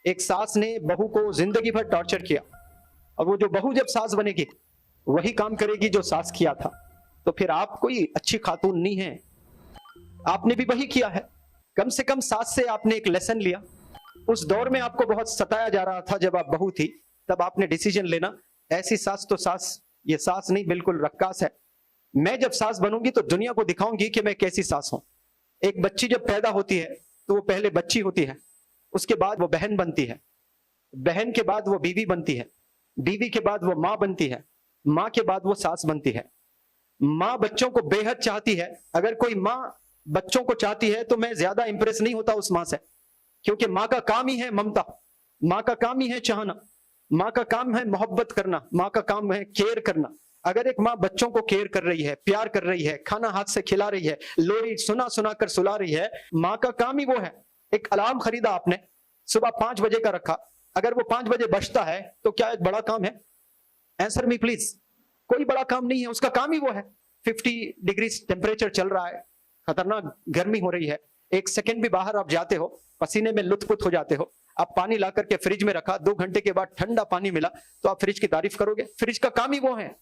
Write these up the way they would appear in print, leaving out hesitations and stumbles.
एक सास ने बहू को जिंदगी भर टॉर्चर किया, और वो जो बहू जब सास बनेगी वही काम करेगी जो सास किया था। तो फिर आप कोई अच्छी खातून नहीं है, आपने भी वही किया है। कम से कम सास से आपने एक लेसन लिया। उस दौर में आपको बहुत सताया जा रहा था जब आप बहू थी, तब आपने डिसीजन लेना, ऐसी सास तो सास, ये सास नहीं बिल्कुल रक्कास है। मैं जब सास बनूंगी तो दुनिया को दिखाऊंगी कि मैं कैसी सास हूं। एक बच्ची जब पैदा होती है तो वो पहले बच्ची होती है, उसके बाद वो बहन बनती है, बहन के बाद वो बीवी बनती है, बीवी के बाद वो माँ बनती है, माँ के बाद वो सास बनती है। माँ बच्चों को बेहद चाहती है। अगर कोई माँ बच्चों को चाहती है तो मैं ज्यादा इंप्रेस नहीं होता उस माँ से, क्योंकि माँ का काम ही है ममता, माँ का काम ही है चाहना, माँ का काम है मोहब्बत करना, माँ का काम है केयर करना। अगर एक माँ बच्चों को केयर कर रही है, प्यार कर रही है, खाना हाथ से खिला रही है, लोरी सुना सुना कर सुला रही है, माँ का काम ही वो है। एक अलार्म खरीदा आपने, सुबह 5 बजे का रखा, अगर वो 5 बजे बजता है तो क्या एक बड़ा काम है? Answer me please. कोई बड़ा काम नहीं है, उसका काम ही वो है। 50 डिग्री टेम्परेचर चल रहा है, खतरनाक गर्मी हो रही है, एक सेकंड भी बाहर आप जाते हो पसीने में लुत्फुत हो जाते हो। आप पानी ला करके फ्रिज में रखा, 2 घंटे के बाद ठंडा पानी मिला तो आप फ्रिज की तारीफ करोगे? फ्रिज का काम ही वो है।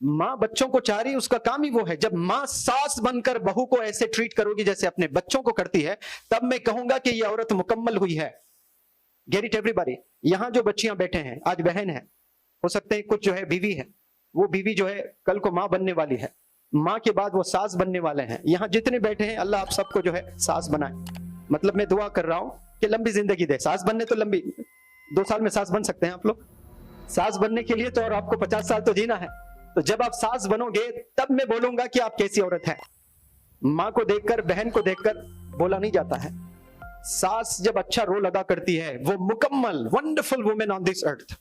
माँ बच्चों को चाह रही, उसका काम ही वो है। जब माँ सास बनकर बहू को ऐसे ट्रीट करोगी जैसे अपने बच्चों को करती है, तब मैं कहूंगा कि यह औरत मुकम्मल हुई है। Get it everybody. यहां जो बच्चियां बैठे हैं, आज बहन है, हो सकते हैं कुछ जो है बीवी है, वो बीवी जो है कल को माँ बनने वाली है, माँ के बाद वो सास बनने वाले हैं। यहाँ जितने बैठे हैं अल्लाह आप सबको जो है सास बनाए। मतलब मैं दुआ कर रहा हूं कि लंबी जिंदगी दे। सास बनने तो लंबी 2 साल में सास बन सकते हैं आप लोग। सास बनने के लिए तो और आपको 50 साल तो जीना है। तो जब आप सास बनोगे तब मैं बोलूंगा कि आप कैसी औरत है। माँ को देखकर, बहन को देखकर बोला नहीं जाता है। सास जब अच्छा रोल अदा करती है, वो मुकम्मल wonderful women on this earth.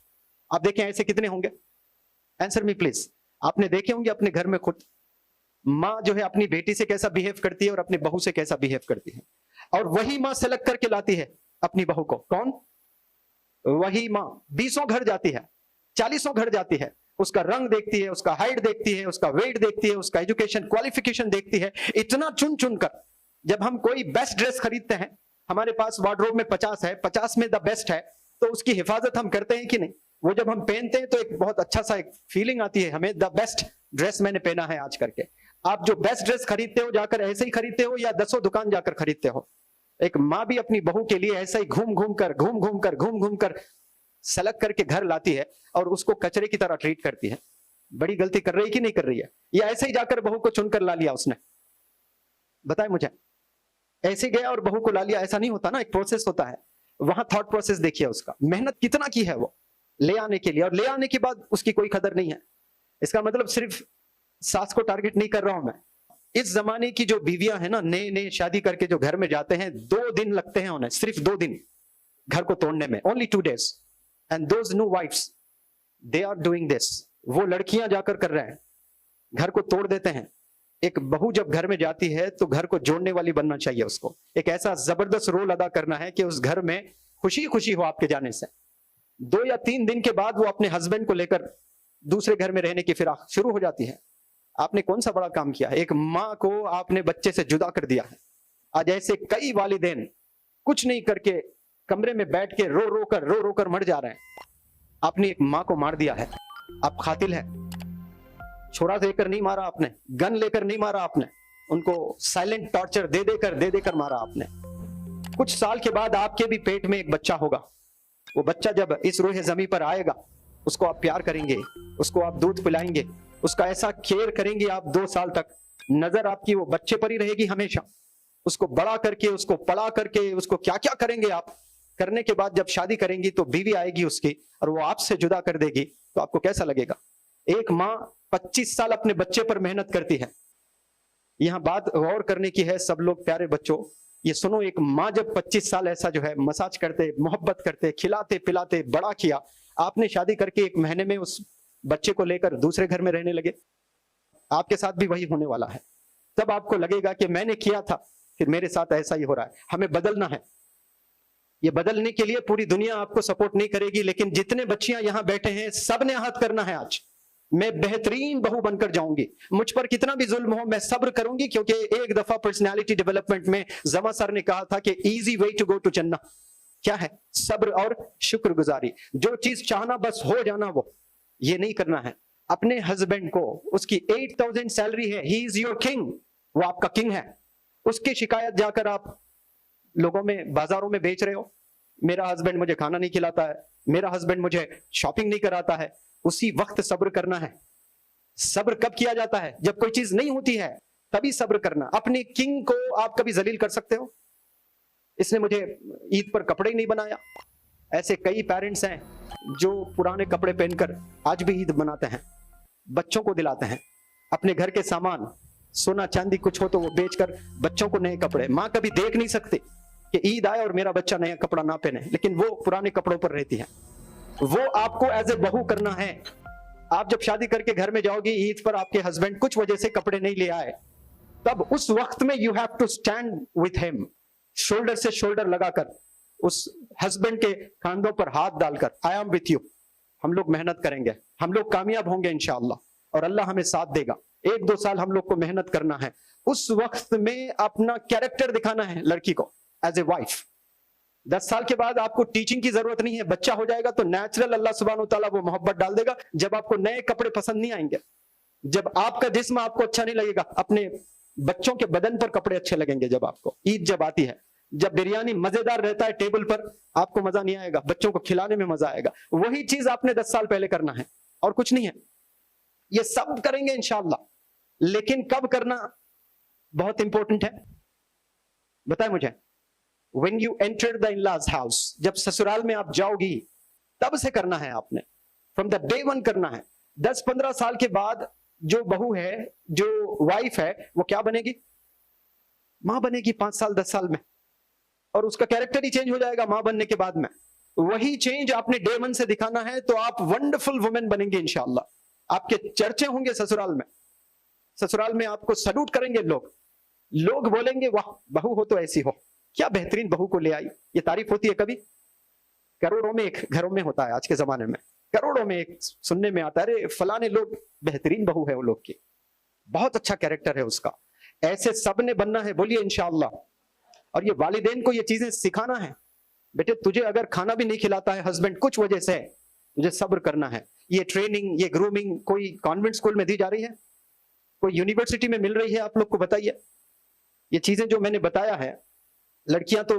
आप देखें ऐसे कितने होंगे? Answer me please. आपने देखे होंगे अपने घर में खुद, माँ जो है अपनी बेटी से कैसा बिहेव करती है और अपनी बहू से कैसा बिहेव करती है, और वही माँ सेलेक्ट करके लाती है अपनी बहू को। कौन? वही माँ 20 घर जाती है, 40 घर जाती है, उसका रंग देखती है, उसका हाइट देखती है, उसका वेट देखती है, उसका एजुकेशन क्वालिफिकेशन देखती है, इतना चुन चुन कर। जब हम कोई बेस्ट ड्रेस खरीदते हैं, हमारे पास वार्डरोब में 50 है, 50 में द बेस्ट है, तो उसकी हिफाजत हम करते हैं कि नहीं? वो जब हम पहनते हैं तो एक बहुत अच्छा सा एक फीलिंग आती है हमें, द बेस्ट ड्रेस मैंने पहना है आज करके। आप जो बेस्ट ड्रेस खरीदते हो जाकर ऐसे ही खरीदते हो या 10 दुकान जाकर खरीदते हो? एक माँ भी अपनी बहू के लिए ऐसा ही घूम घूम कर सेलेक्ट करके घर लाती है और उसको कचरे की तरह ट्रीट करती है। बड़ी गलती कर रही है कि नहीं कर रही है? या ऐसे ही जाकर बहू को चुनकर ला लिया उसने? बताए मुझे। ऐसे गया और बहू को ला लिया, ऐसा नहीं होता ना, एक प्रोसेस होता है। वहां थॉट प्रोसेस देखिए, उसका मेहनत कितना की है वो ले आने के लिए, और ले आने के बाद उसकी कोई कदर नहीं है। इसका मतलब सिर्फ सास को टारगेट नहीं कर रहा हूं मैं। इस जमाने की जो बीवियां हैं ना, नए नए शादी करके जो घर में जाते हैं, 2 दिन लगते हैं उन्हें, सिर्फ 2 दिन घर को तोड़ने में, only 2 days। And those new wives they are doing this. वो लड़कियां जाकर कर रहे हैं, घर को तोड़ देते हैं। एक बहू जब घर में जाती है तो घर को जोड़ने वाली बनना चाहिए उसको। एक ऐसा जबरदस्त रोल अदा करना है कि उस घर में खुशी खुशी हो आपके जाने से। 2 या 3 दिन के बाद वो अपने हस्बैंड को लेकर दूसरे घर में रहने की फिराक शुरू हो जाती है। आपने कौन सा बड़ा काम किया है? एक माँ को आपने बच्चे से जुदा कर दिया है। आज ऐसे कई वालिदैन कुछ नहीं करके कमरे में बैठ के रो रो कर मर जा रहे हैं। आपने एक माँ को मार दिया है। आप कातिल है। छोरा लेकर नहीं मारा आपने, गन लेकर नहीं मारा आपने, उनको साइलेंट टॉर्चर दे देकर मारा आपने। कुछ साल के बाद आपके भी पेट में एक बच्चा होगा। वो बच्चा जब इस रूह जमी पर आएगा, उसको आप प्यार करेंगे, उसको आप दूध पिलाएंगे, उसका ऐसा केयर करेंगे आप 2 साल तक, नजर आपकी वो बच्चे पर ही रहेगी हमेशा। उसको बड़ा करके, उसको पढ़ा करके, उसको क्या क्या करेंगे आप। करने के बाद जब शादी करेंगी तो बीवी आएगी उसकी और वो आपसे जुदा कर देगी, तो आपको कैसा लगेगा? एक माँ 25 साल अपने बच्चे पर मेहनत करती है। यहां बात गौर करने की है सब लोग, प्यारे बच्चों ये सुनो। एक माँ जब 25 साल ऐसा जो है मसाज करते, मोहब्बत करते, खिलाते पिलाते बड़ा किया, आपने शादी करके 1 महीने में उस बच्चे को लेकर दूसरे घर में रहने लगे। आपके साथ भी वही होने वाला है। तब आपको लगेगा कि मैंने किया था, फिर मेरे साथ ऐसा ही हो रहा है। हमें बदलना है। ये बदलने के लिए पूरी दुनिया आपको सपोर्ट नहीं करेगी, लेकिन जितने बच्चियां यहां बैठे हैं सब ने हाथ करना है। आज मैं बेहतरीन बहू बनकर जाऊंगी। मुझ पर कितना भी जुल्म हो मैं सब्र करूंगी, क्योंकि एक दफा पर्सनालिटी डेवलपमेंट में जमा सर ने कहा था कि easy way to go to जन्नत। क्या है? सब्र और शुक्रगुजारी। जो चीज चाहना बस हो जाना, वो ये नहीं करना है। अपने हस्बैंड को, उसकी 8,000 सैलरी है, ही इज योर किंग, वो आपका किंग है, उसकी शिकायत जाकर आप लोगों में, बाजारों में बेच रहे हो, मेरा हस्बैंड मुझे खाना नहीं खिलाता है, मेरा हस्बैंड मुझे शॉपिंग नहीं कराता है, उसी वक्त सब्र करना है। सब्र कब किया जाता है? जब कोई चीज नहीं होती है, तभी सब्र करना। अपने किंग को आप कभी जलील कर सकते हो? इसने मुझे ईद पर कपड़े ही नहीं बनाया। ऐसे कई पेरेंट्स हैं जो पुराने कपड़े पहनकर आज भी ईद मनाते हैं, बच्चों को दिलाते हैं अपने घर के सामान, सोना चांदी कुछ हो तो वो बेचकर बच्चों को नए कपड़े। माँ कभी देख नहीं सकती कि ईद आए और मेरा बच्चा नया कपड़ा ना पहने, लेकिन वो पुराने कपड़ों पर रहती है। वो आपको एज ए बहू करना है। आप जब शादी करके घर में जाओगी, ईद पर आपके हस्बैंड कुछ वजह से कपड़े नहीं ले आए, तब उस वक्त में you have to stand with him, shoulder से शोल्डर लगाकर, उस हस्बैंड के कंधों पर हाथ डालकर, आई एम विथ यू, हम लोग मेहनत करेंगे, हम लोग कामयाब होंगे इंशाअल्लाह, और अल्लाह हमें साथ देगा। 1-2 साल हम लोग को मेहनत करना है। उस वक्त में अपना कैरेक्टर दिखाना है लड़की को एज ए वाइफ। 10 साल के बाद आपको टीचिंग की जरूरत नहीं है, बच्चा हो जाएगा तो नेचुरल अल्लाह सुब्हानहू तआला वो मोहब्बत डाल देगा। जब आपको नए कपड़े पसंद नहीं आएंगे, जब आपका जिस्म आपको अच्छा नहीं लगेगा, अपने बच्चों के बदन पर कपड़े अच्छे लगेंगे। जब आपको ईद जब आती है, जब बिरयानी मजेदार रहता है टेबल पर, आपको मजा नहीं आएगा, बच्चों को खिलाने में मजा आएगा। वही चीज आपने 10 साल पहले करना है, और कुछ नहीं है। ये सब करेंगे इंशाअल्लाह, लेकिन कब करना बहुत इंपॉर्टेंट है। बताए मुझे, when you enter the in-laws house, जब ससुराल में आप जाओगी, तब से करना है आपने, from the day one करना है। 10-15 साल के बाद जो बहू है, जो वाइफ है, वो क्या बनेगी? मां बनेगी 5 साल 10 साल में, और उसका कैरेक्टर ही चेंज हो जाएगा मां बनने के बाद में। वही चेंज आपने डे 1 से दिखाना है, तो आप वंडरफुल वुमेन बनेंगे इंशाअल्लाह। आपके चर्चे होंगे ससुराल में, ससुराल में आपको सल्यूट करेंगे लोग बोलेंगे वाह बहू हो तो ऐसी हो, क्या बेहतरीन बहू को ले आई। ये तारीफ होती है कभी? करोड़ों में एक घरों में होता है आज के जमाने में, करोड़ों में एक सुनने में आता है, अरे फलाने लोग बेहतरीन बहू है वो लोग की, बहुत अच्छा कैरेक्टर है उसका। ऐसे सबने बनना है, बोलिए इंशाअल्लाह। और ये वालिदैन को ये चीजें सिखाना है, बेटे तुझे अगर खाना भी नहीं खिलाता है हस्बैंड कुछ वजह से, तुझे सब्र करना है। ये ट्रेनिंग, ये ग्रूमिंग कोई कॉन्वेंट स्कूल में दी जा रही है, कोई यूनिवर्सिटी में मिल रही है? आप लोग को बताइए। ये चीजें जो मैंने बताया है, लड़कियां तो